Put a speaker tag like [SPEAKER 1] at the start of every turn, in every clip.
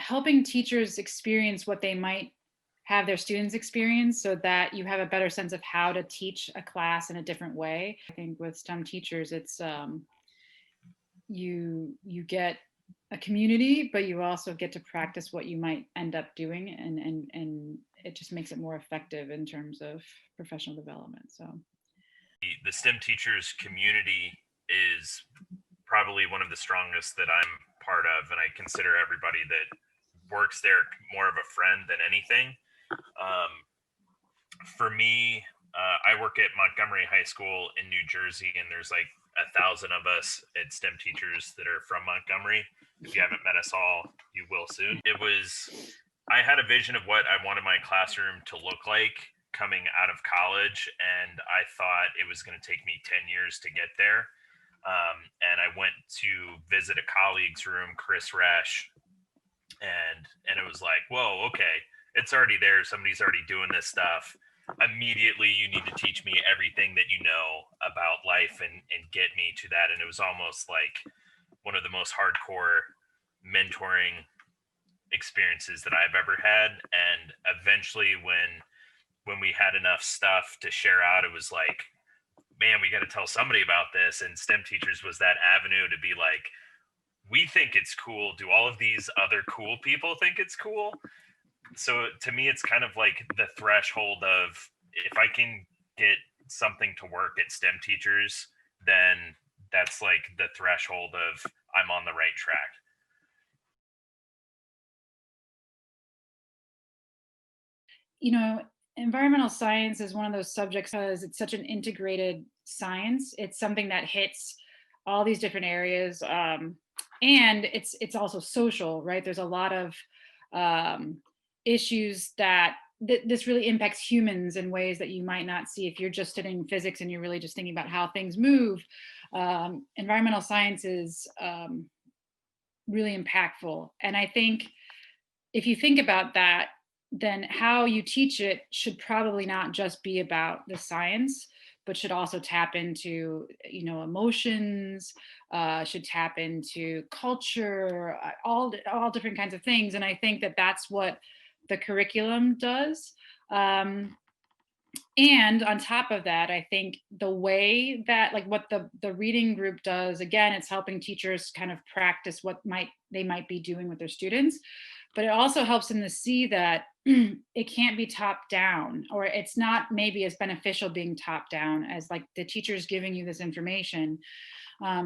[SPEAKER 1] helping teachers experience what they might have their students experience so that you have a better sense of how to teach a class in a different way. I think with STEM teachers, it's you get a community, but you also get to practice what you might end up doing, and it just makes it more effective in terms of professional development. So
[SPEAKER 2] The STEM teachers community is probably one of the strongest that I'm part of, and I consider everybody that works there more of a friend than anything. Um, for me, I work at Montgomery High School in New Jersey, and there's like 1,000 of us at STEM teachers that are from Montgomery. If you haven't met us all, you will soon. I had a vision of what I wanted my classroom to look like coming out of college, and I thought it was going to take me 10 years to get there. And I went to visit a colleague's room, Chris Resch, and it was like, whoa, okay, it's already there. Somebody's already doing this stuff. Immediately, you need to teach me everything that you know about life and get me to that. And it was almost like one of the most hardcore mentoring experiences that I've ever had. And eventually, when we had enough stuff to share out, it was like, man, we got to tell somebody about this. And STEM teachers was that avenue to be like, we think it's cool. Do all of these other cool people think it's cool? So to me, it's kind of like the threshold of, if I can get something to work at STEM teachers, then that's like the threshold of I'm on the right track.
[SPEAKER 1] you know, environmental science is one of those subjects because it's such an integrated science. It's something that hits all these different areas, and it's also social, right? There's a lot of um, issues that this really impacts humans in ways that you might not see if you're just studying physics and you're really just thinking about how things move. Environmental science is really impactful, and I think if you think about that, then how you teach it should probably not just be about the science, but should also tap into, emotions, should tap into culture, all different kinds of things. And I think that that's what the curriculum does. And on top of that, I think the way that, like, what the reading group does, again, it's helping teachers kind of practice what they might be doing with their students, but it also helps them to see that it can't be top down, or it's not maybe as beneficial being top down as like the teachers giving you this information.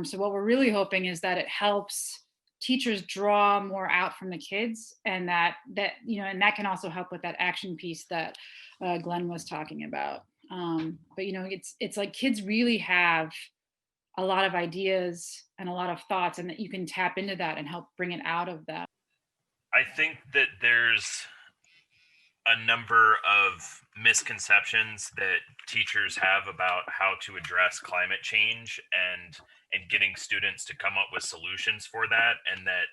[SPEAKER 1] So what we're really hoping is that it helps teachers draw more out from the kids, and and that can also help with that action piece that Glenn was talking about. But it's like kids really have a lot of ideas and a lot of thoughts, and that you can tap into that and help bring it out of them.
[SPEAKER 2] I think that there's a number of misconceptions that teachers have about how to address climate change and getting students to come up with solutions for that, and that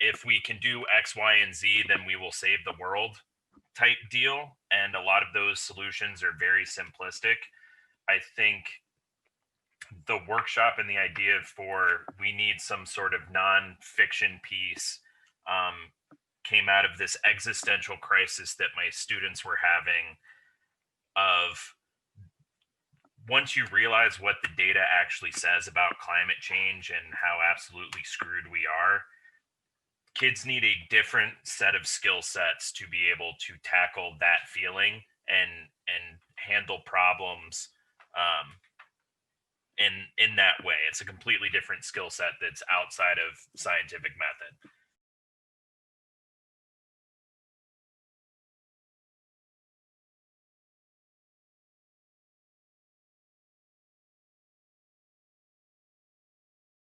[SPEAKER 2] if we can do X, Y, and Z, then we will save the world type deal. And a lot of those solutions are very simplistic. I think the workshop and the idea for we need some sort of non-fiction piece um, came out of this existential crisis that my students were having of, once you realize what the data actually says about climate change and how absolutely screwed we are, kids need a different set of skill sets to be able to tackle that feeling and handle problems um, in that way. It's a completely different skill set that's outside of scientific method.